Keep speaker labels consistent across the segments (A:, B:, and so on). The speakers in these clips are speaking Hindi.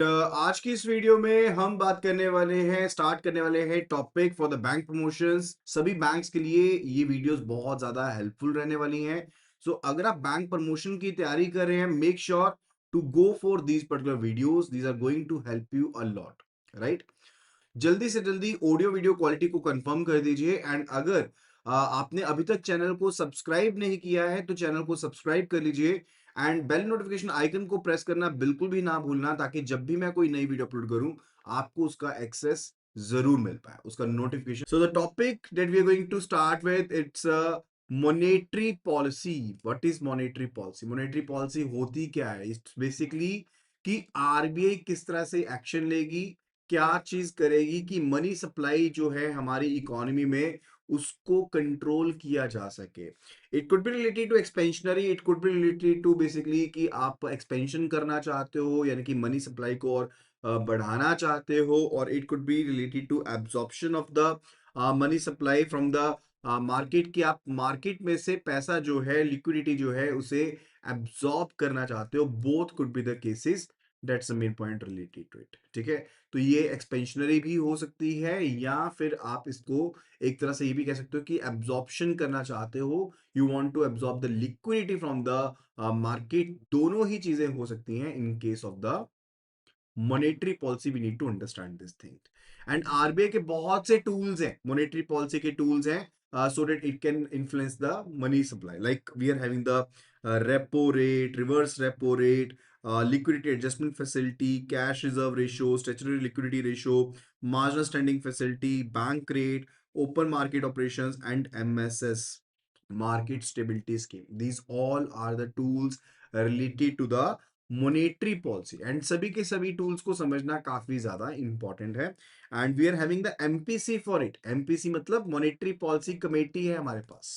A: आज की इस वीडियो में हम बात करने वाले हैं स्टार्ट करने वाले हैं topic for the bank promotions. सभी बैंक्स के लिए ये वीडियोस बहुत ज्यादा हेल्पफुल रहने वाली हैं। सो अगर आप बैंक प्रमोशन की तैयारी कर रहे हैं, make sure to go for these particular videos. These are going to help you a lot, right. जल्दी से जल्दी ऑडियो वीडियो क्वालिटी को कंफर्म कर दीजिए। एंड अगर आपने अभी तक चैनल को सब्सक्राइब नहीं किया है तो चैनल को सब्सक्राइब कर लीजिए एंड बेल नोटिफिकेशन आइकन को प्रेस करना बिल्कुल भी ना भूलना, ताकि जब भी मैं कोई नई वीडियो अपलोड करूं आपको उसका एक्सेस जरूर मिल पाए, उसका notification. So the topic that we are going to start with, it's monetary policy. What is monetary policy? Monetary policy होती क्या है? इट्स बेसिकली कि आरबीआई किस तरह से एक्शन लेगी, क्या चीज करेगी कि मनी सप्लाई जो है हमारी इकोनॉमी में उसको कंट्रोल किया जा सके। It could be related to expansionary, it could be related to basically कि आप एक्सपेंशन करना चाहते हो, यानी कि मनी सप्लाई को और बढ़ाना चाहते हो। और it could be related to absorption of the money supply from the market, कि आप मार्केट में से पैसा जो है, लिक्विडिटी जो है, उसे एब्जॉर्ब करना चाहते हो। Both could be the cases, that's the main point related to it. ठीक है, तो ये एक्सपेंशनरी भी हो सकती है, या फिर आप इसको एक तरह से ये भी कह सकते हो कि एब्जॉर्प्शन करना चाहते हो, you want to absorb the liquidity from the market. दोनों ही चीजें हो सकती हैं in case of the monetary policy. We need to understand this thing. And RBI के बहुत से टूल्स हैं, मॉनेटरी पॉलिसी के टूल्स हैं, so that it can influence the money supply. Like we are having the repo rate, reverse repo rate, liquidity adjustment facility, cash reserve ratio, statutory liquidity ratio, marginal standing facility, bank rate, open market operations, and MSS, market stability scheme. These all are the tools related to the monetary policy. And सभी के सभी टूल्स को समझना काफी ज्यादा इंपॉर्टेंट है। And we are having the MPC for it. MPC मतलब मॉनेटरी पॉलिसी कमेटी है हमारे पास।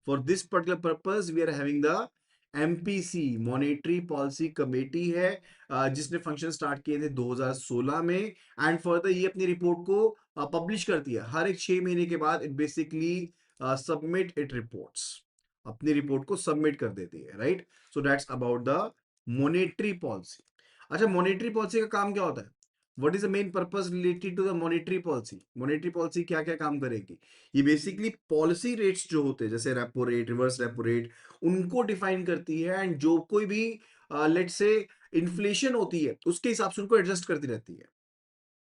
A: For this particular purpose we are having the MPC, monetary policy committee है, जिसने फंक्शन स्टार्ट किए थे 2016 में। एंड फर्दर ये अपनी रिपोर्ट को पब्लिश करती है हर एक 6 महीने के बाद। It basically submit it reports, अपनी रिपोर्ट को सबमिट कर देती है, right. So that's about the monetary policy. अच्छा, मॉनेटरी पॉलिसी का काम क्या होता है? What is the main purpose related to the monetary policy? Monetary policy क्या क्या काम करेगी? ये बेसिकली पॉलिसी रेट्स जो होते हैं, जैसे repo rate, reverse repo rate, उनको डिफाइन करती है। एंड जो कोई भी लेट्स से इन्फ्लेशन होती है उसके हिसाब से उनको एडजस्ट करती रहती है।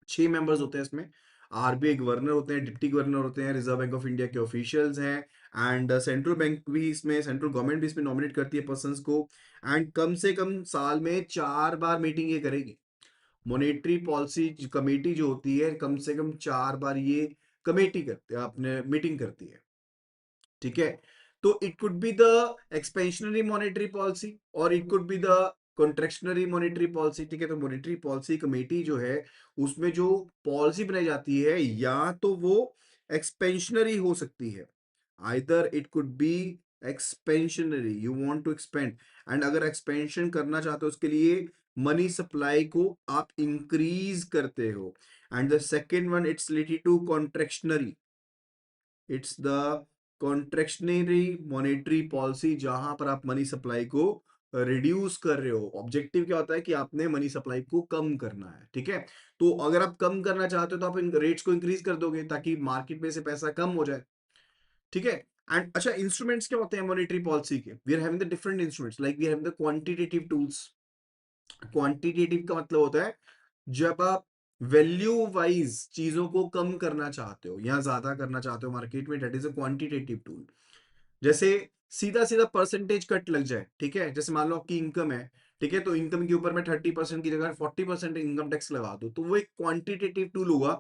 A: 6 मेंबर्स होते हैं इसमें। आरबीआई गवर्नर होते हैं, डिप्टी गवर्नर होते हैं, रिजर्व बैंक ऑफ इंडिया के ऑफिशियल्स हैं, एंड सेंट्रल बैंक भी इसमें, सेंट्रल गवर्नमेंट भी इसमें नॉमिनेट करती है पर्संस को। एंड कम से कम साल में 4 बार मीटिंग ये करेगी। मॉनेटरी पॉलिसी कमेटी जो होती है, कम से कम 4 बार ये कमेटी करती है, अपने मीटिंग करती है। ठीक है, तो it could be the expansionary monetary policy और it could be the contractionary monetary policy. ठीक है, तो मॉनेटरी पॉलिसी कमेटी जो है उसमें जो पॉलिसी बनाई जाती है, या तो वो एक्सपेंशनरी हो सकती है, either it could be expansionary, you want to expand, and अगर एक्सपेंशन करना चाहते हो उसके लिए मनी सप्लाई को आप इंक्रीज करते हो। And the second one, it's related to contractionary, it's the contractionary monetary policy, जहां पर आप मनी सप्लाई को रिड्यूस कर रहे हो। ऑब्जेक्टिव क्या होता है कि आपने मनी सप्लाई को कम करना है। ठीक है, तो अगर आप कम करना चाहते हो तो आप इन रेट्स को इंक्रीज कर दोगे ताकि मार्केट में से पैसा कम हो जाए। ठीक है, एंड अच्छा, इंस्ट्रूमेंट्स क्या होते हैं मॉनेटरी पॉलिसी के? We are having the different instruments, like we have the quantitative tools. Quantitative का मतलब होता है जब आप वैल्यू वाइज चीजों को कम करना चाहते हो या ज्यादा करना चाहते हो मार्केट में, that is a quantitative tool. जैसे सीधा सीधा परसेंटेज कट लग जाए, ठीक है, जैसे मान लो आपकी इनकम है, ठीक है, तो इनकम के ऊपर मैं 30% की जगह 40% इनकम टैक्स लगा दूं, तो वो एक क्वांटिटेटिव टूल होगा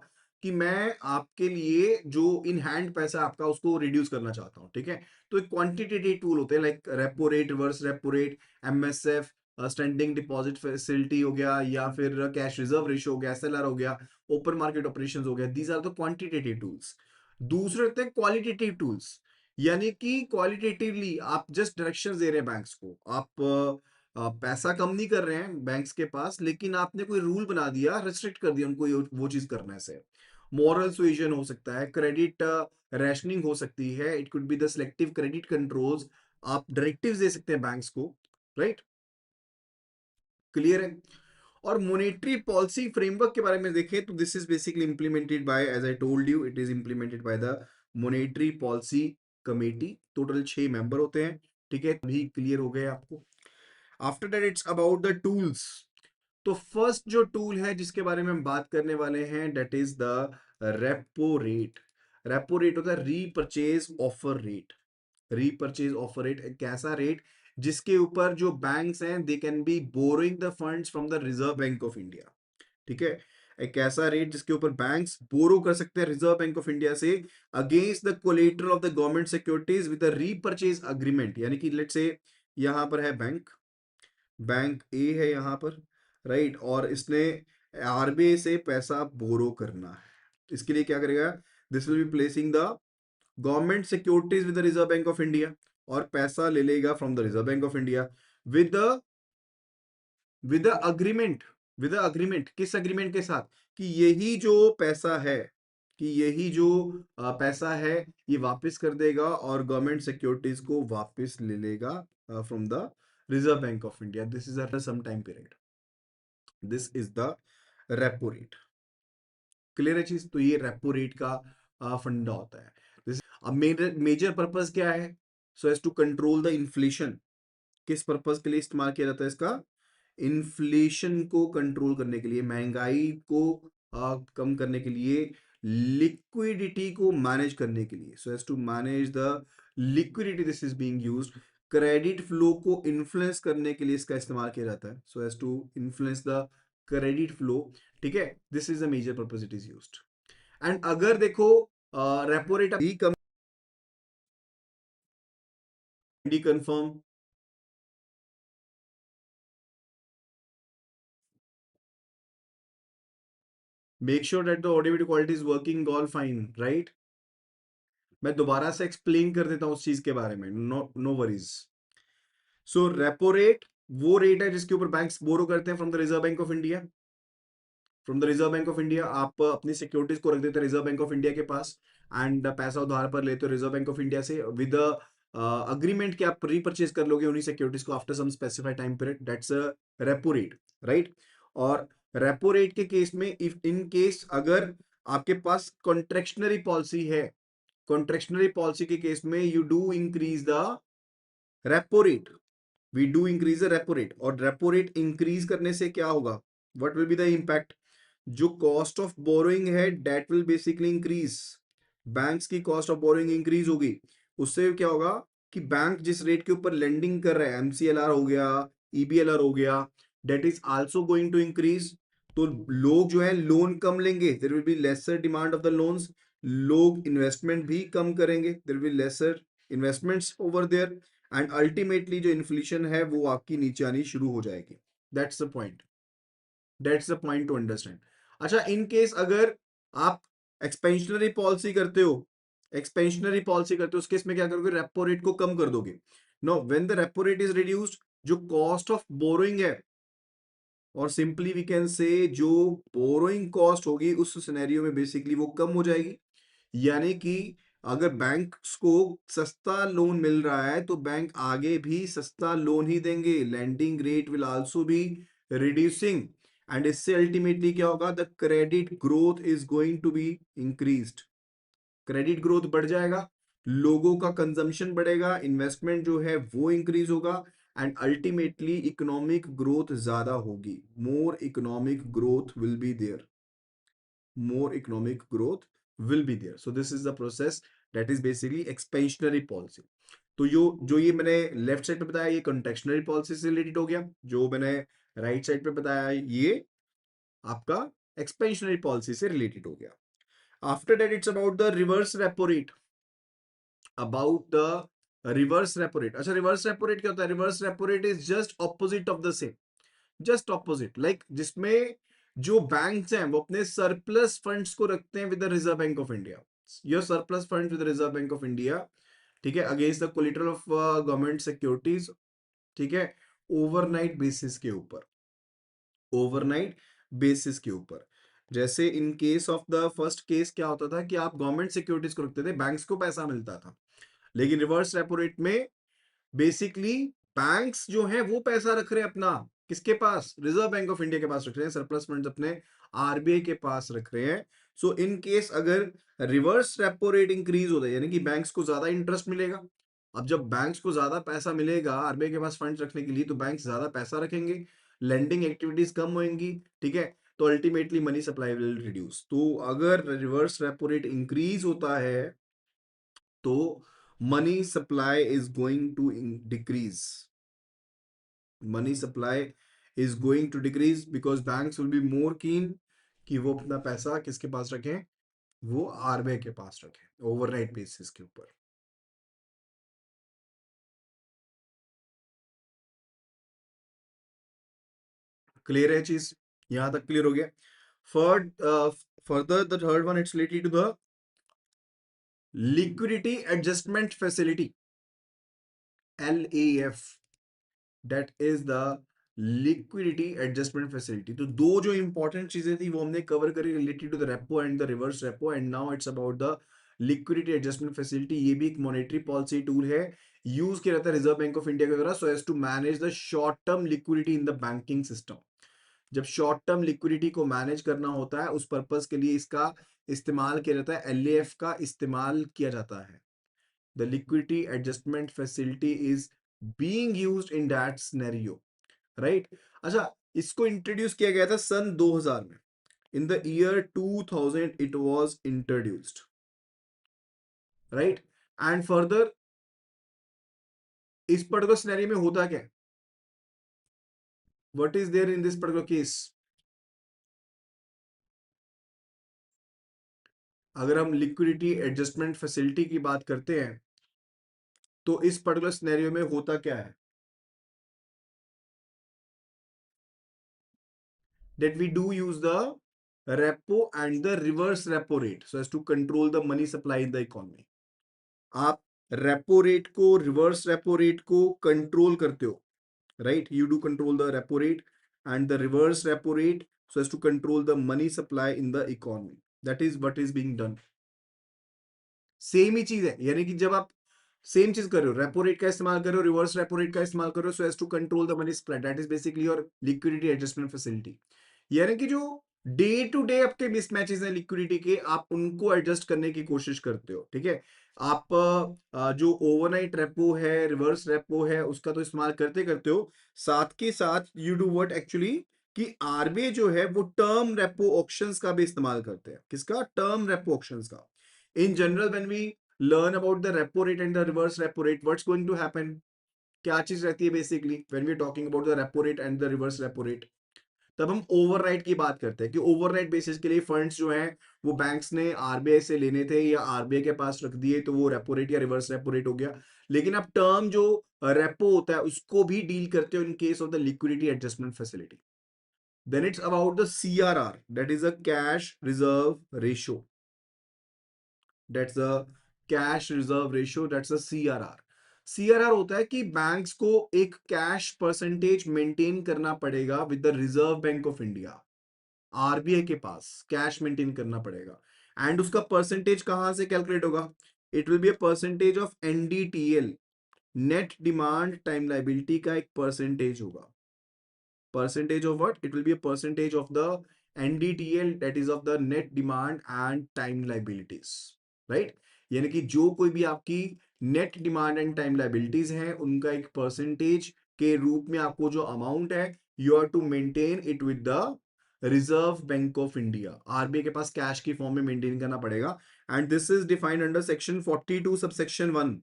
A: कि मैं आपके लिए जो इन हैंड पैसा आपका उसको रिड्यूस करना चाहता हूं। ठीक है, तो एक क्वांटिटेटिव टूल होते हैं, like repo rate, reverse repo rate, MSF, standing deposit facility हो गया, या फिर कैश रिजर्व रेशियो हो गया, एसएलआर हो गया, ओपन मार्केट ऑपरेशंस हो गया। These are the quantitative tools. दूसरे होते हैं क्वालिटेटिव टूल्स, यानी कि क्वालिटेटिवली आप जस्ट डायरेक्शंस दे रहे हैं बैंक्स को। आप पैसा कम नहीं कर रहे हैं बैंक्स के पास, लेकिन आपने कोई रूल बना दिया, रिस्ट्रिक्ट कर दिया उनको वो चीज करने से। मॉरल सुएजन हो सकता है, क्रेडिट रैशनिंग हो सकती है, it could be the selective credit controls. आप डायरेक्टिव्स दे सकते हैं बैंक्स को, राइट। क्लियर है? और मॉनेटरी पॉलिसी फ्रेमवर्क के बारे में देखें तो this is basically implemented by, as I told you, it is implemented by the monetary policy committee. Total 6 member होते हैं, ठीक है, भी क्लियर हो गए आपको। After that it's about the tools. तो फर्स्ट जो टूल है जिसके बारे में हम बात करने वाले हैं, that is the repo rate. Repo rate होता है repurchase offer rate. Repurchase offer rate एक ऐसा रेट जिसके ऊपर जो बैंक्स हैं they can be borrowing the funds from the reserve bank of India, ठीक है। एक ऐसा रेट जिसके ऊपर बैंक्स बोरो कर सकते हैं रिजर्व बैंक ऑफ इंडिया से against the collateral of the government securities with a repurchase agreement. यानी कि लेट्स से यहां पर है बैंक, बैंक ए है यहां पर, राइट, और इसने आरबीआई से पैसा बोरो करना है। इसके लिए क्या करेगा, this will be placing the government securities with the reserve bank of India, और पैसा ले लेगा from the reserve bank of India with with agreement. With agreement, किस अग्रीमेंट के साथ, कि यही जो पैसा है, कि यही जो पैसा है ये वापस कर देगा और गवर्नमेंट सिक्योरिटीज को वापस ले लेगा from the reserve bank of India. This is after some time period, this is the repo rate. Clear है चीज। तो ये रेपो रेट का फंडा होता है। अब मेजर पर्पस क्या है, so as to control the inflation. किस पर्पस के लिए इस्तेमाल किया जाता है इसका, इन्फ्लेशन को कंट्रोल करने के लिए, महंगाई को कम करने के लिए, लिक्विडिटी को मैनेज करने के लिए, so as to manage the liquidity this is being used. Credit flow को इन्फ्लुएंस करने के लिए इसका इस्तेमाल किया जाता है, so as to influence the credit flow, ठीक है। This is the major purpose it is used. And अगर देखो रेपो रेट भी कम confirm, make sure that the audio video quality is working all fine, right? मैं दोबारा से एक्सप्लेन कर देता हूं उस चीज के बारे में, नो नो वरीज। सो रेपो रेट वो रेट है जिसके ऊपर बैंक्स बोरो करते हैं from the reserve bank of India. From the reserve bank of India आप अपनी सिक्योरिटीज को रख देते हैं रिजर्व बैंक ऑफ इंडिया के पास, एंड पैसा उधार पर लेते हो रिजर्व बैंक ऑफ इंडिया से विद अग्रीमेंट कि आप रीपरचेज कर लोगे उन्हीं सिक्योरिटीज को after some specified time period, that's a repo rate, right. और रेपो रेट के केस में इफ इन केस अगर आपके पास कॉन्ट्रेक्शनरी पॉलिसी है, कॉन्ट्रेक्शनरी पॉलिसी के केस में you do increase the repo rate, we do increase the repo rate. और रेपो रेट इंक्रीज करने से क्या होगा, what will be the impact, जो कॉस्ट ऑफ बोरोइंग है that will basically increase. Banks की कॉस्ट ऑफ बोरोइंग इंक्रीज होगी, उससे क्या होगा कि बैंक जिस रेट के ऊपर लेंडिंग कर रहा है, एमसीएलआर हो गया, ईबीएलआर हो गया, that is also going to increase. तो लोग जो है लोन कम लेंगे, there will be lesser demand of the loans. लोग इन्वेस्टमेंट भी कम करेंगे, there will lesser investments over there, and ultimately जो इन्फ्लेशन है वो आपकी नीचे आनी शुरू हो जाएगी। That's the point, that's the point to understand. अच्छा, इन केस अगर आप एक्सपेंशनरी पॉलिसी करते हो, एक्सपेंशनरी पॉलिसी करते हो, उस केस में क्या करोगे, रेपो रेट को कम कर दोगे। No, when the repo rate is reduced, जो कॉस्ट ऑफ बोरोइंग है, और सिंपली वी कैन से जो बोरोइंग कॉस्ट होगी उस सिनेरियो में बेसिकली वो कम हो जाएगी। यानी कि अगर बैंक्स को सस्ता लोन मिल रहा है तो बैंक आगे भी सस्ता लोन ही देंगे, lending rate will also be reducing, and इससे अल्टीमेटली क्या होगा, the credit growth is going to be increased. Credit growth बढ़ जाएगा, लोगों का कंजम्पशन बढ़ेगा, इन्वेस्टमेंट जो है वो इंक्रीज होगा, एंड अल्टीमेटली इकोनॉमिक ग्रोथ ज्यादा होगी, more economic growth will be there, more economic growth will be there. So this is the process that is basically expansionary policy. तो जो ये मैंने लेफ्ट साइड पे बताया ये कॉन्टेक्शनरी पॉलिसी से रिलेटेड हो गया, जो मैंने राइट साइड पे बताया ये आपका एक्सपेंशनरी पॉलिसी से रिलेटेड हो गया। After that it's about the reverse repo rate, about the reverse repo rate. अच्छा, रिवर्स रेपो रेट क्या होता है, reverse repo rate is just opposite of the same, just opposite, like जिसमें जो बैंक्स हैं वो अपने सरप्लस फंड्स को रखते हैं with the reserve bank of India, your surplus funds with reserve bank of India, ठीक है, against the collateral of government securities, ठीक है, ओवरनाइट बेसिस के ऊपर, ओवरनाइट बेसिस के ऊपर। जैसे इन case of the first case क्या होता था कि आप गवर्नमेंट सिक्योरिटीज को रखते थे, बैंक्स को पैसा मिलता था, लेकिन रिवर्स रेपो रेट में बेसिकली बैंक्स जो है वो पैसा रख रहे हैं अपना, किसके पास? रिजर्व बैंक ऑफ इंडिया के पास रख रहे हैं, सरप्लस फंड्स अपने आरबीआई के पास रख रहे हैं। सो इन केस अगर रिवर्स रेपो रेट इंक्रीज होता है, यानी कि बैंक्स को ज्यादा इंटरेस्ट मिलेगा। अब जब बैंक्स को ज्यादा पैसा मिलेगा आरबीआई के पास फंड्स रखने के लिए, तो बैंक ज्यादा पैसा रखेंगे, लेंडिंग एक्टिविटीज कम होंगी, ठीक है। तो ultimately money supply will reduce. तो अगर रिवर्स रेपो रेट इंक्रीज होता है तो money supply is going to decrease. Money supply is going to decrease because banks will be more keen कि वो अपना पैसा किसके पास रखें? वो आरबीआई के पास रखें ओवरनाइट बेसिस के ऊपर। क्लियर है चीज? यहां तक क्लियर हो गया? Further the third one it's related to the liquidity adjustment facility, LAF, that is the liquidity adjustment facility. तो दो जो इंपॉर्टेंट चीजें थी वो हमने कवर करी related to the repo and the reverse repo, and now it's about the liquidity adjustment facility. ये भी एक मॉनेटरी पॉलिसी टूल है, यूज किया जाता है रिजर्व बैंक ऑफ इंडिया के द्वारा so as to manage the short term liquidity in the banking system. जब शॉर्ट टर्म लिक्विडिटी को मैनेज करना होता है उस पर्पस के लिए इसका इस्तेमाल किया जाता है, LAF का इस्तेमाल किया जाता है। The liquidity adjustment facility is being used in that scenario, right. अच्छा, इसको इंट्रोड्यूस किया गया था सन 2000 में। In the year 2000 it was introduced, right. And further इस पर्टिकुलर सिनेरियो में होता क्या है? What is there in this particular case? अगर हम लिक्विडिटी एडजस्टमेंट फैसिलिटी की बात करते हैं तो इस पर्टिकुलर सिनेरियो में होता क्या है? That we do use the repo and the reverse repo rate so as to control the money supply in the economy. आप रेपो रेट को, रिवर्स रेपो रेट को कंट्रोल करते हो, right. You do control the repo rate and the reverse repo rate so as to control the money supply in the economy. That is what is being done. Same ही चीज है, यानी कि जब आप सेम चीज कर रहे हो, रेपो रेट का इस्तेमाल कर रहे हो, रिवर्स रेपो रेट का इस्तेमाल कर रहे हो so as to control the money supply, that is basically your liquidity adjustment facility. यानी कि जो डे टू डे आपके मिसमैचेस हैं लिक्विडिटी के, आप उनको एडजस्ट करने की कोशिश करते हो, ठीक है। आप जो ओवरनाइट रेपो है, रिवर्स रेपो है, उसका तो इस्तेमाल करते करते हो, साथ के साथ यू डू व्हाट एक्चुअली कि आरबीआई जो है वो टर्म रेपो ऑप्शंस का भी इस्तेमाल करते हैं। किसका? टर्म रेपो ऑप्शंस का। In general, when we learn about the repo rate and the reverse repo rate, what's going to happen? क्या चीज रहती है basically when we're talking about the repo rate and the reverse repo rate? तब हम ओवरनाइट की बात करते हैं कि ओवरनाइट बेसिस के लिए फंड्स जो हैं वो बैंक्स ने आरबीआई से लेने थे या आरबीआई के पास रख दिए, तो वो रेपो रेट या रिवर्स रेपो रेट हो गया। लेकिन अब टर्म जो रेपो होता है उसको भी डील करते हो in case of the liquidity adjustment facility. Then it's about the CRR, that is a cash reserve ratio, that's the cash reserve ratio, that's the CRR। CRR होता है कि बैंक्स को एक कैश परसेंटेज मेंटेन करना पड़ेगा with the reserve bank of India, RBI के पास कैश मेंटेन करना पड़ेगा। एंड उसका परसेंटेज कहां से कैलकुलेट होगा? It will be a percentage of NDTL, net demand time liability का एक परसेंटेज होगा। Percentage of what? It will be a percentage of the NDTL, that is of the net demand and time liabilities, right? यानी कि जो कोई भी आपकी net demand and time liabilities हैं उनका एक परसेंटेज के रूप में आपको जो अमाउंट है you are to maintain it with the reserve bank of India. RBI के पास कैश की फॉर्म में मेंटेन करना पड़ेगा। And this is defined under section 42 subsection 1।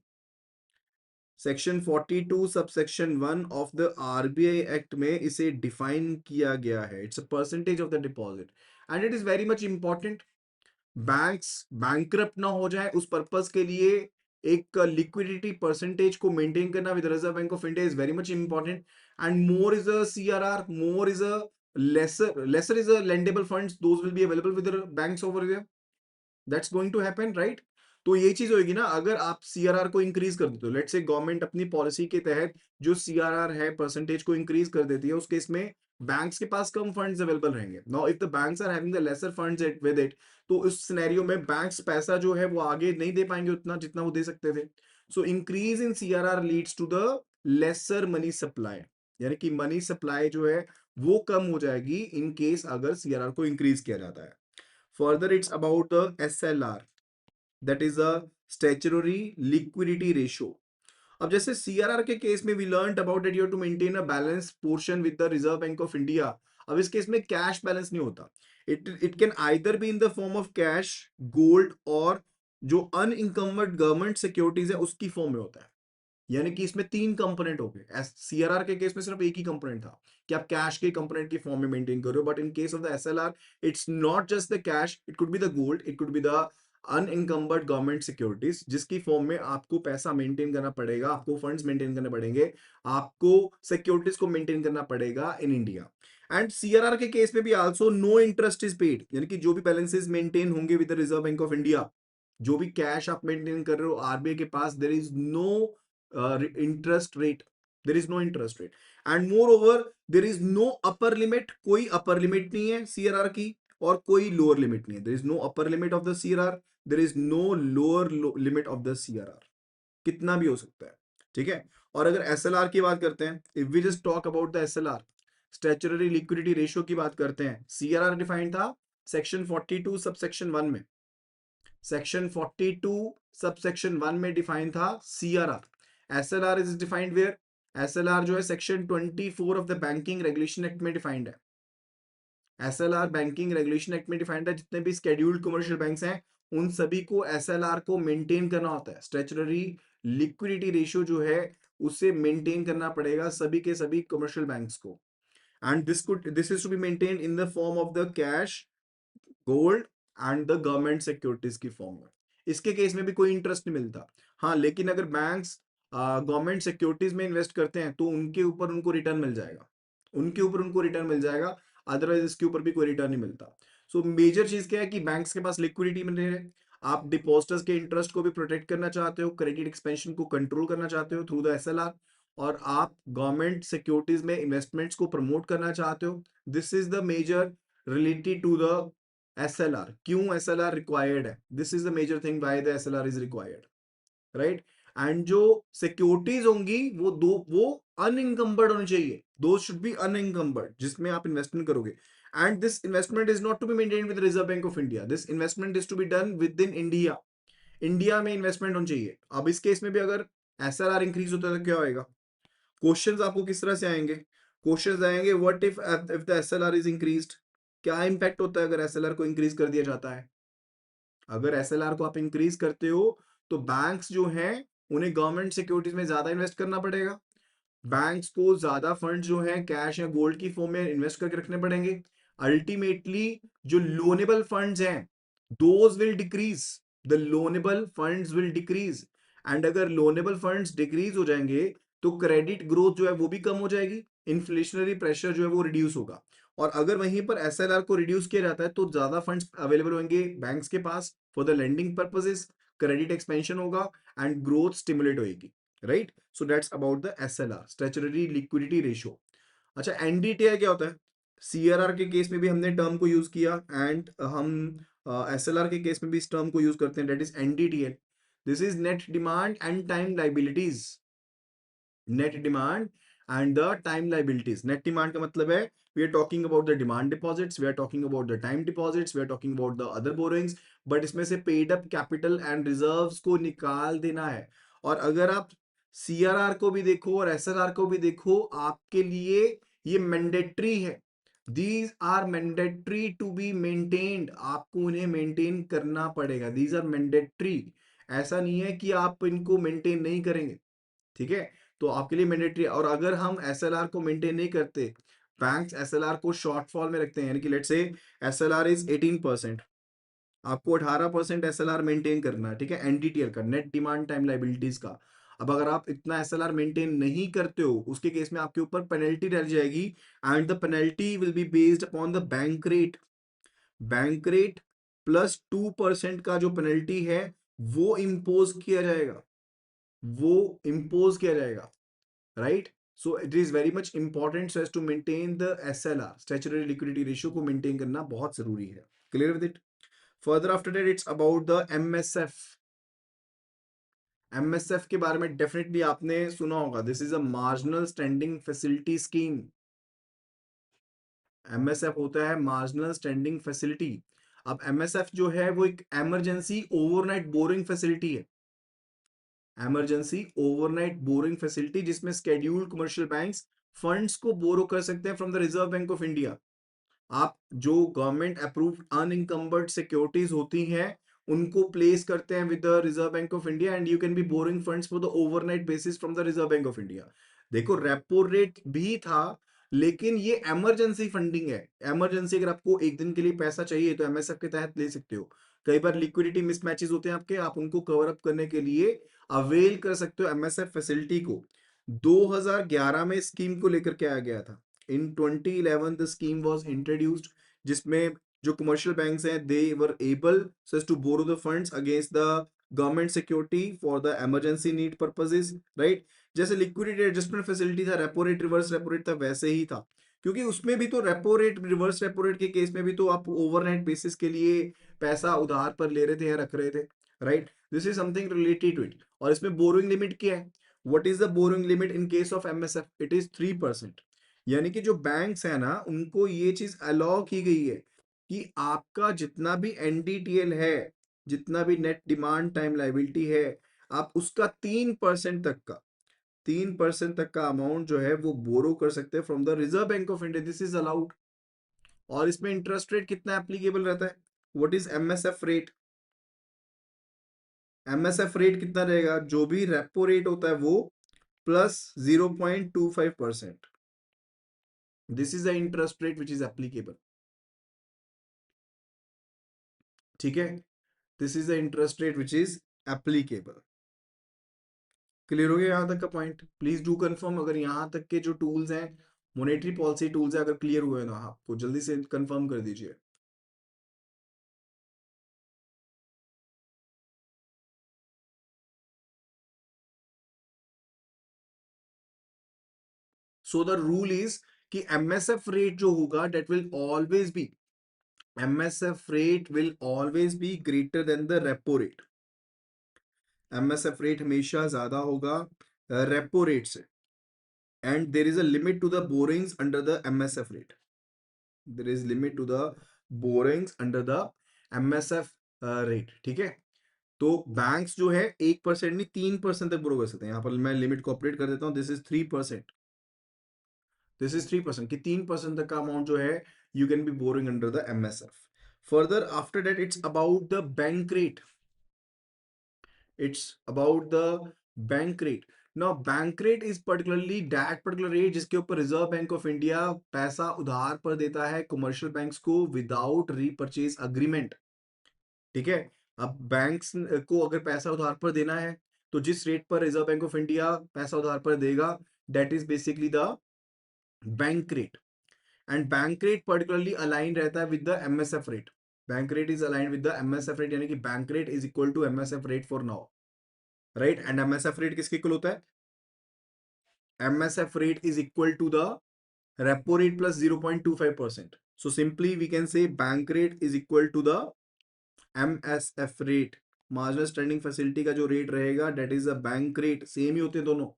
A: Section 42 subsection 1 of the RBI act में इसे डिफाइन किया गया है। It's a percentage of the deposit and it is very much important. Banks bankrupt ना हो जाए उस पर्पस के लिए एक लिक्विडिटी परसेंटेज को मेंटेन करना with reserve bank of India is very much important. And more is a CRR, more is a lesser is a lendable funds, those will be available with the banks over there, that's going to happen, right. तो ये चीज होगी ना, अगर आप सीआरआर को इंक्रीज कर देते हो, लेट्स से गवर्नमेंट अपनी पॉलिसी के तहत जो सीआरआर है परसेंटेज को इंक्रीज कर देती है, उस केस में बैंक्स के पास कम फंड्स अवेलेबल रहेंगे। Now if the banks are having the lesser funds with it, तो उस सिनेरियो में बैंक्स पैसा जो है वो आगे नहीं दे पाएंगे उतना जितना वो दे सकते थे। So increase in CRR leads to the lesser money supply. यानी कि मनी सप्लाई जो है वो कम हो जाएगी इन केस अगर सीआरआर को इंक्रीज किया जाता है। Further it's about the SLR, that is a statutory liquidity ratio. अब जैसे सीआरआर के केस में we learn about that you have to maintain a balance portion with the reserve bank of India. अब इस केस में कैश बैलेंस नहीं होता, it can either be in the form of cash, gold, और जो अनइंकम्बर्ड गवर्नमेंट सिक्योरिटीज है उसकी फॉर्म में होता है। यानी कि इसमें तीन कंपोनेंट हो गए। सीआरआर के केस में सिर्फ एक ही कंपोनेंट था कि आप कैश के कंपोनेंट की फॉर्म में मेंटेन कर रहे हो, but in case of the SLR it's not just the cash, it could be the gold, it could be the unencumbered government securities, जिसकी फॉर्म में आपको पैसा मेंटेन करना पड़ेगा, आपको फंड्स मेंटेन करने पड़ेंगे, आपको सिक्योरिटीज को मेंटेन करना पड़ेगा इन इंडिया। एंड सीआरआर के केस में भी also no interest is paid, यानी कि जो भी बैलेंसेस मेंटेन होंगे with the reserve bank of India, जो भी कैश आप मेंटेन कर रहे हो आरबीआई के पास, there is no interest rate, there is no interest rate, and moreover there is no upper limit, कोई upper limit नहीं है CRR की और कोई lower limit नहीं है, there is no upper limit of the CRR, there is no lower limit of the CRR, कितना भी हो सकता है, ठीक है। और अगर SLR की बात करते हैं, if we just talk about the SLR, statutory liquidity ratio की बात करते हैं, CRR डिफाइंड था सेक्शन 42 सबसेक्शन 1 में, सेक्शन 42 सबसेक्शन 1 में डिफाइन था CRR. SLR is defined where, SLR जो है section 24 of the banking regulation act में डिफाइंड है। एसएलआर बैंकिंग रेगुलेशन एक्ट में डिफाइंड है, जितने भी स्केड्यूल्ड कमर्शियल बैंक्स हैं उन सभी को एसएलआर को मेंटेन करना होता है। स्टैच्यूटरी लिक्विडिटी रेशियो जो है उसे मेंटेन करना पड़ेगा सभी के सभी कमर्शियल बैंक्स को, and this is to be maintain in the form of the cash, gold and the government securities की फॉर्म में। इसके केस में भी कोई इंटरेस्ट नहीं मिलता। हाँ, लेकिन अगर बैंक्स गवर्नमेंट सिक्योरिटीज में इन्वेस्ट करते हैं तो उनके ऊपर उनको रिटर्न मिल जाएगा, उनके ऊपर उनको रिटर्न मिल जाएगा, अदरवाइज इसके ऊपर भी कोई रिटर्न नहीं मिलता। सो मेजर चीज क्या है कि बैंक्स के पास लिक्विडिटी में है, आप डिपॉजिटर्स के इंटरेस्ट को भी प्रोटेक्ट करना चाहते हो, क्रेडिट एक्सपेंशन को कंट्रोल करना चाहते हो थ्रू द एसएलआर, और आप गवर्नमेंट सिक्योरिटीज में इन्वेस्टमेंट्स को प्रमोट करना चाहते हो। This is the major related to the SLR। क्यों SLR रिक्वायर्ड है, this is the major thing why the SLR is required, right. And जो सिक्योरिटीज होंगी वो अनइंकम्बर्ड होनी चाहिए, दो शुड बी अनइंकम्बर्ड जिसमें आप इन्वेस्टमेंट करोगे। And this investment is not to be maintained with reserve bank of India, this investment is to be done within India, India में इन्वेस्टमेंट होनी चाहिए। अब इस केस में भी अगर SLR इंक्रीज होता है तो क्या होएगा, क्वेश्चंस आपको किस तरह से आएंगे, क्वेश्चंस आएंगे what if the SLR is increased, क्या इम्पैक्ट होता है अगर एसएलआर को इंक्रीज कर दिया जाता है। अगर एसएलआर को आप इंक्रीज करते हो तो बैंक्स जो हैं उन्हें गवर्नमेंट सिक्योरिटीज में ज्यादा इन्वेस्ट करना पड़ेगा, बैंक्स को ज्यादा फंड जो है कैश या गोल्ड की फॉर्म में इन्वेस्ट करके रखने पड़ेंगे। अल्टीमेटली जो लोनेबल फंड्स हैं those will decrease, the loanable funds will decrease, and अगर लोनेबल फंड्स डिक्रीज हो जाएंगे तो क्रेडिट ग्रोथ जो है वो भी कम हो जाएगी, इन्फ्लेशनरी प्रेशर जो है वो रिड्यूस होगा। और अगर वहीं पर एसएलआर को रिड्यूस किया जाता है तो ज्यादा फंड्स अवेलेबल होंगे बैंक्स के पास for the lending purposes, credit expansion होगा एंड ग्रोथ स्टिमुलेट होगी, right. So that's about the SLR, statutory liquidity ratio. अच्छा, एनडीटीआई क्या होता है, सीआरआर के केस में भी हमने टर्म को यूज किया एंड हम एसएलआर के केस में भी इस टर्म को यूज करते हैं, that is NDTL. This is net demand and time liabilities, net demand and the time liabilities. Net demand का मतलब है we are talking about the demand deposits, we are talking about the time deposits, we are talking about the other borrowings, but इसमें से paid up capital and reserves को निकाल देना है। और अगर आप सीआरआर को भी देखो और एसएलआर को भी देखो, आपके लिए ये मैंडेटरी है, these are mandatory to be maintained, आपको उन्हें मेंटेन करना पड़ेगा, दीज आर मैंडेटरी। ऐसा नहीं है कि आप इनको मेंटेन नहीं करेंगे, ठीक है। तो आपके लिए मैंडेटरी, और अगर हम एसएलआर को मेंटेन नहीं करते, बैंक्स एसएलआर को शॉर्टफॉल में रखते हैं, यानी कि लेट्स से एसएलआर इज 18%, आपको 18% एसएलआर मेंटेन करना है, ठीक है, एनडीटीएल का, नेट डिमांड टाइम लाइबिलिटीज का। अब अगर आप इतना एसएलआर मेंटेन नहीं करते हो उसके केस में आपके ऊपर पेनल्टी रह जाएगी, and the penalty will be based upon the bank rate, bank rate plus 2% का जो पेनल्टी है वो इम्पोज किया जाएगा, वो इम्पोज किया जाएगा, right? So it is very much important so as to maintain the SLR, statutory liquidity ratio को maintain करना बहुत जरूरी है। Clear with it? Further after that, it's about the MSF, MSF के बारे में डेफिनेटली आपने सुना होगा, this is a marginal standing facility scheme. MSF होता है मार्जिनल स्टैंडिंग फैसिलिटी। अब एमएसएफ जो है वो एक इमरजेंसी ओवरनाइट बोरिंग फैसिलिटी है, इमरजेंसी ओवरनाइट बोरिंग फैसिलिटी, जिसमें स्केड्यूल्ड कमर्शियल बैंक्स फंड्स को बोरो कर सकते हैं from the reserve bank of India. आप जो गवर्नमेंट अप्रूव्ड अनइंकम्बर्ड सिक्योरिटीज होती हैं उनको प्लेस करते हैं with the reserve bank of India, and you can be boring funds for the overnight basis from the reserve bank of India. देखो रेपो रेट भी था, लेकिन ये इमरजेंसी फंडिंग है। इमरजेंसी अगर आपको एक दिन के लिए पैसा चाहिए तो एमएसएफ के तहत ले सकते हो। कई बार लिक्विडिटी मिसमैचेस होते हैं आपके, आप उनको कवर अप करने के लिए अवेल कर सकते हो एमएसएफ फैसिलिटी को। 2011 में स्कीम को लेकर के आया गया था। In 2011 the scheme was introduced, जिसमें जो कमर्शियल बैंक्स हैं they were able such to borrow the funds against the government security for the emergency need purposes, right. जैसे लिक्विडिटी एडजस्टमेंट फैसिलिटी था, repo rate reverse repo rate था, वैसे ही था। क्योंकि उसमें भी तो repo rate reverse repo rate के केस में भी तो आप ओवरनाइट बेसिस के लिए पैसा उधार पर ले रहे थे या रख रहे थे, right. This is something related to it. और इसमें बोरोइंग लिमिट क्या है? What is the borrowing limit in case of MSF? It is 3%। यानी कि जो बैंक्स है ना उनको ये चीज अलाउ की गई है कि आपका जितना भी एनडीटीएल है, जितना भी नेट डिमांड टाइम लायबिलिटी है, आप उसका 3% तक का अमाउंट जो है वो बोरो कर सकते हैं from the reserve bank of India. This is allowed. और इसमें इंटरेस्ट रेट कितना एप्लीकेबल रहता है? What is MSF rate? MSF rate कितना रहेगा? जो भी रेपो रेट होता है वो plus 0.25%। This is the interest rate which is applicable. ठीक है, this is the interest rate which is applicable. Clear हो गया यहाँ तक का पॉइंट? प्लीज डू कंफर्म अगर यहाँ तक के जो टूल्स हैं, मॉनेटरी पॉलिसी टूल्स है, अगर क्लियर हुए ना आपको जल्दी से कंफर्म कर दीजिए। सो द रूल इज कि एमएसएफ रेट जो होगा that will always be, MSF rate will always be greater than the repo rate. MSF rate हमेशा ज्यादा होगा रेपो रेट से, and there is a limit to the borrowings under the MSF rate. There is limit to the borrowings under the MSF rate. ठीक है, तो बैंक्स जो है 1% नहीं 3% तक बोरो कर सकते हैं। यहाँ पर मैं लिमिट को अपडेट कर देता हूँ, दिस इज 3%। दिस इज 3% कि 3% तक का अमाउंट जो है you can be boring under the MSF. Further after that it's about the bank rate, it's about the bank rate. Now bank rate is particularly that particular rate जिसके ऊपर रिजर्व बैंक ऑफ इंडिया पैसा उधार पर देता है कमर्शियल बैंक्स को विदाउट रीपर्चेज अग्रीमेंट। ठीक है, अब बैंक्स को अगर पैसा उधार पर देना है तो जिस रेट पर रिजर्व बैंक ऑफ इंडिया पैसा उधार पर देगा that is basically the bank rate. And bank rate particularly align रहता है with the MSF rate. Bank rate is align with the MSF rate, यानी कि bank rate is equal to MSF rate for now, right. And MSF rate किसके इक्वल होता है? MSF rate is equal to the repo rate plus 0.25%। So simply we can say bank rate is equal to the MSF rate. Marginal standing facility का जो रेट रहेगा that is a bank rate, same ही होते हैं दोनों।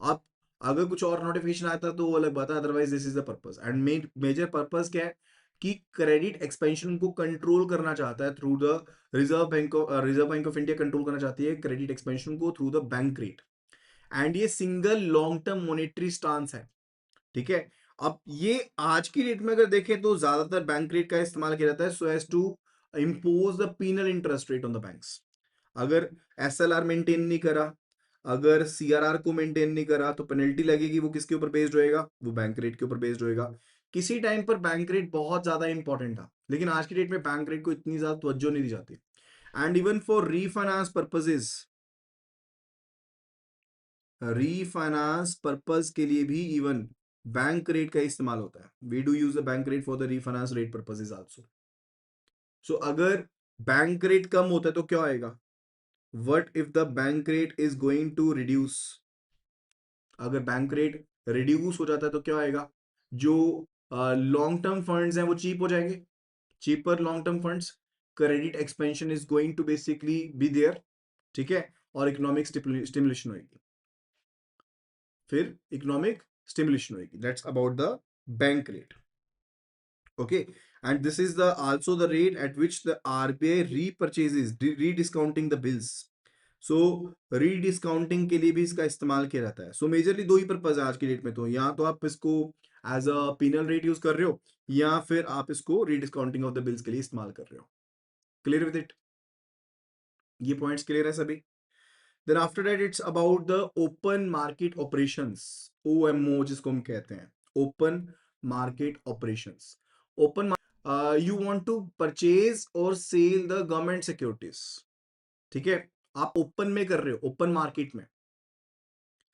A: अब अगर कुछ और नोटिफिकेशन आता है तो वो अलग बात है, otherwise this is the purpose. And major purpose क्या है कि क्रेडिट एक्सपेंशन को कंट्रोल करना चाहता है through the reserve bank of India control करना चाहती है क्रेडिट एक्सपेंशन को through the bank rate. And ये single long term monetary stance है। ठीक है, अब ये आज की डेट में अगर देखें तो ज्यादातर बैंक रेट का इस्तेमाल किया जाता है so as to impose the penal interest rate on the banks. अगर एसएलआर मेंटेन नहीं करा, अगर सीआरआर को मेंटेन नहीं करा तो पेनल्टी लगेगी। वो किसके ऊपर बेस्ड होएगा? वो बैंक रेट के ऊपर बेस्ड होएगा। किसी टाइम पर बैंक रेट बहुत ज्यादा इंपॉर्टेंट था, लेकिन आज की डेट में बैंक रेट को इतनी ज्यादा तवज्जो नहीं दी जाती। And even for refinance purpose के लिए भी इवन बैंक रेट का इस्तेमाल होता है। We do use the bank rate for the refinance rate purposes also. So अगर बैंक रेट कम होता है तो क्या आएगा? What if the bank rate is going to reduce? अगर बैंक रेट रिड्यूस हो जाता है तो क्या आएगा? जो लॉन्ग टर्म फंड्स हैं वो चीप हो जाएंगे, cheaper long term funds, credit expansion is going to basically be there. ठीक है, और इकोनॉमिक स्टिमुलेशन होगी, फिर इकोनॉमिक स्टिमुलेशन होगी. That's about the bank rate. Okay, and this is the also the rate at which the RBI repurchases, rediscounting the bills. सो रीडिस्काउंटिंग के लिए भी इसका इस्तेमाल किया जाता है. सो मेजरली दो ही पर्पज है आज की डेट में. तो या तो आप इसको as a penal rate use कर रहे हो, या फिर आप इसको रीडिस्काउंटिंग ऑफ द बिल्स के लिए इस्तेमाल कर रहे हो. Clear with it? ये पॉइंट्स क्लियर है सभी? Then after that it's about the open market operations, OMO जिसको हम कहते हैं, open market operations. Open you want to purchase और सेल द गवर्नमेंट सिक्योरिटीज. ठीक है, आप ओपन में कर रहे हो, ओपन मार्केट में,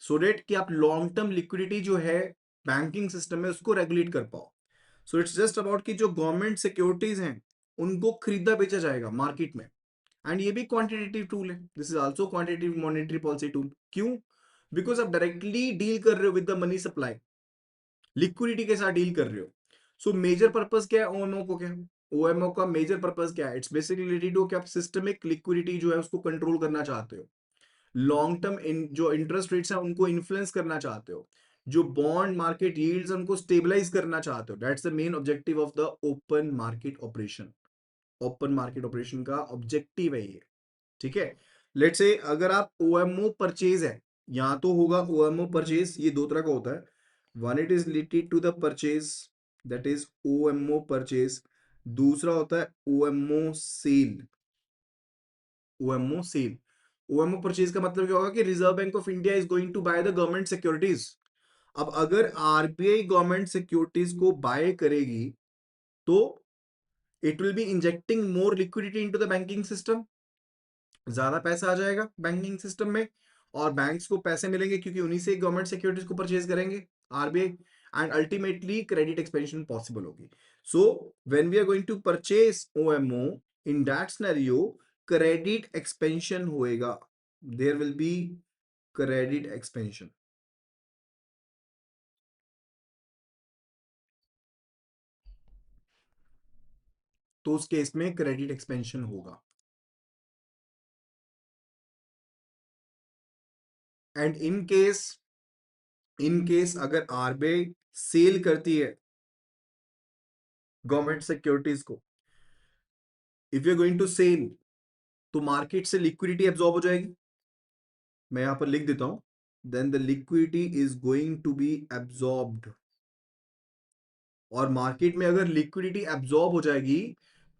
A: सो डेट कि आप लॉन्ग टर्म लिक्विडिटी जो है बैंकिंग सिस्टम में उसको रेगुलेट कर पाओ. सो इट्स जस्ट अबाउट कि जो गवर्नमेंट सिक्योरिटीज हैं उनको खरीदा बेचा जाएगा मार्केट में. एंड ये भी क्वांटिटेटिव टूल है. This is also quantitative monetary policy tool. क्यों? बिकॉज आप डायरेक्टली डील कर रहे हो with the money supply, liquidity के साथ डील कर रहे हो. सो मेजर पर्पस क्या है ओएमओ को? क्या ओएमओ का मेजर पर्पस क्या है? इट्स बेसिकली रिलेटेड टू कि आप सिस्टमिक लिक्विडिटी जो है उसको कंट्रोल करना चाहते हो, लॉन्ग टर्म जो इंटरेस्ट रेट्स हैं उनको इन्फ्लुएंस करना चाहते हो, जो बॉन्ड मार्केट यील्ड्स उनको स्टेबलाइज करना चाहते हो. That's the main objective of the open market operation. Open market operation का ऑब्जेक्टिव है ये. ठीक है, लेट्स से अगर आप ओएमओ परचेज है, या तो होगा ओएमओ परचेज, ये दो तरह का होता है. One it is related to the purchase, that is OMO purchase. दूसरा होता है OMO sale. OMO sale, OMO purchase का मतलब क्या होगा कि reserve bank of India is going to buy the government securities. अब अगर आरबीआई गवर्नमेंट सिक्योरिटीज को बाय करेगी तो it will be injecting more liquidity into the banking system. ज्यादा पैसा आ जाएगा बैंकिंग सिस्टम में, और बैंक्स को पैसे मिलेंगे क्योंकि उन्हीं से गवर्नमेंट सिक्योरिटीज को परचेज करेंगे RBI, and ultimately credit expansion possible होगी. So when we are going to purchase OMO, in that scenario credit expansion होएगा. There will be credit expansion. तो उस केस में क्रेडिट एक्सपेंशन होगा. एंड इन केस अगर आरबीआई सेल करती है गवर्नमेंट सिक्योरिटीज को, if you are going to sell, तो मार्केट से लिक्विडिटी एब्जॉर्ब हो जाएगी. मैं यहां पर लिख देता हूं, then the liquidity is going to be absorbed. और मार्केट में अगर लिक्विडिटी एब्जॉर्ब हो जाएगी,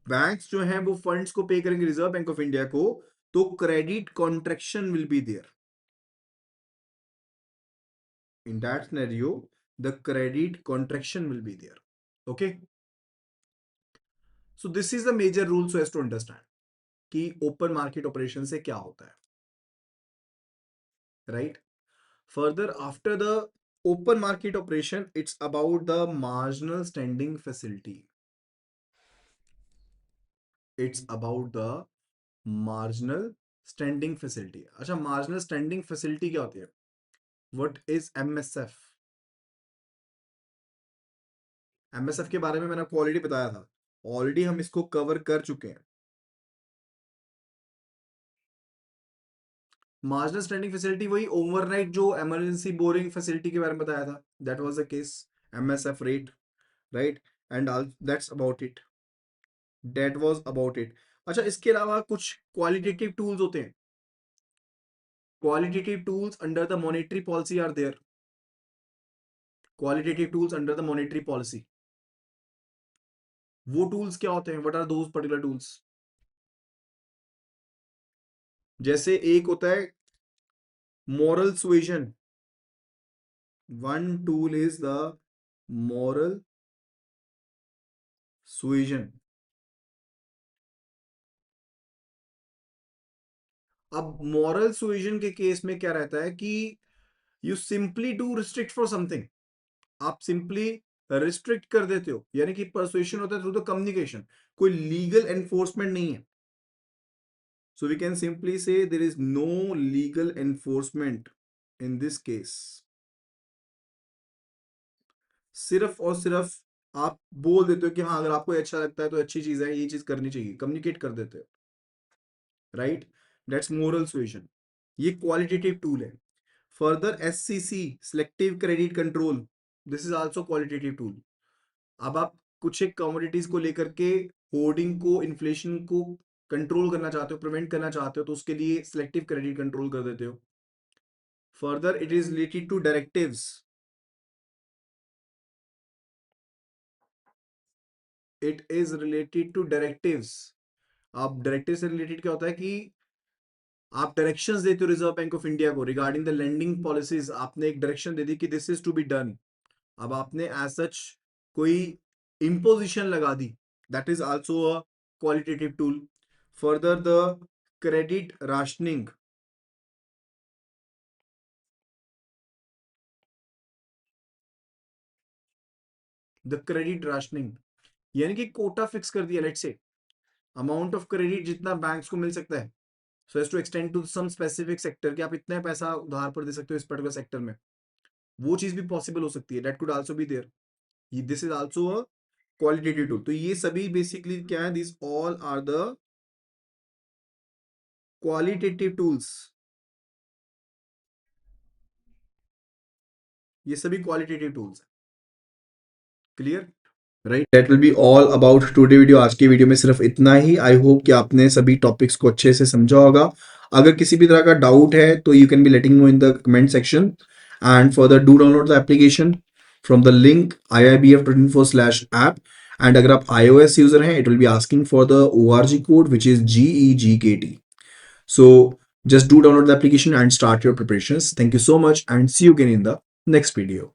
A: बैंक्स जो हैं वो फंड्स को पे करेंगे रिजर्व बैंक ऑफ इंडिया को, तो credit contraction will be there. In that scenario the credit contraction will be there. Okay, so this is the major rule so as to understand कि ओपन मार्केट ऑपरेशन से क्या होता है. Right, further after the open market operation, it's about the marginal standing facility. It's about the marginal standing facility. अच्छा, marginal standing facility क्या होती है? What is MSF? MSF के बारे में मैंने आपको ऑलरेडी बताया था, ऑलरेडी हम इसको कवर कर चुके हैं. मार्जिनल स्टैंडिंग फैसिलिटी वही ओवरनाइट जो इमरजेंसी बोरिंग फैसिलिटी के बारे में बताया था, that was the case, MSF रेट. Right, and that's about it. That was about it. अच्छा, इसके अलावा कुछ क्वालिटेटिव टूल्स होते हैं. Qualitative tools under the monetary policy are there. Qualitative tools under the monetary policy, वो टूल्स क्या होते हैं? What are those particular tools? जैसे एक होता है moral सुएजन. One tool is the moral suasion. अब मॉरल सुएजन के केस में क्या रहता है कि you simply do restrict for something. आप सिंपली रिस्ट्रिक्ट कर देते हो, यानी कि परसुएशन होता है थ्रू द कम्युनिकेशन, कोई लीगल एनफोर्समेंट नहीं है. So we can simply say there is no legal enforcement in this case. सिर्फ और सिर्फ आप बोल देते हो कि हाँ, अगर आपको अच्छा लगता है तो अच्छी चीज है, ये चीज करनी चाहिए, कम्युनिकेट कर देते हो. Right, that's moral suasion. ये क्वालिटेटिव टूल है। Further SCC selective credit control, this is also qualitative tool. अब आप कुछ एक कमोडिटीज को लेकर के होर्डिंग को, इन्फ्लेशन को कंट्रोल करना चाहते हो, प्रिवेंट करना चाहते हो, तो उसके लिए सिलेक्टिव क्रेडिट कंट्रोल कर देते हो। Further it is related to directives, it is related to directives. अब डायरेक्टिव से रिलेटेड क्या होता है कि आप डायरेक्शंस देते हो रिजर्व बैंक ऑफ इंडिया को रिगार्डिंग द लेंडिंग पॉलिसीज। आपने एक डायरेक्शन दे दी कि this is to be done, अब आपने एज सच कोई इम्पोजिशन लगा दी, that is also a qualitative tool. Further the credit rationing, the credit rationing यानी कि कोटा फिक्स कर दिया, let's say amount of credit जितना बैंक्स को मिल सकता है, so as to extend to some specific sector, कि आप इतना पैसा उधार पर दे सकते हो इस पर्टिकुलर सेक्टर में, वो चीज भी पॉसिबल हो सकती है, that could also be there. This is also a qualitative tool. तो ये सभी बेसिकली क्या है, this all are the qualitative tools, ये सभी क्वालिटेटिव टूल्स है। Clear, right, that will be all about today video. आज की वीडियो में सिर्फ इतना ही। आई होप कि आपने सभी टॉपिक्स को अच्छे से समझा होगा। अगर किसी भी तरह का डाउट है तो you can be letting no in the comment section, and further do download the application from the link IIBF24/app। And अगर आप iOS यूजर हैं, it will be asking for the ORG code which is GEGKT। So just do download the application and start your preparations. Thank you so much and see you again in the next video.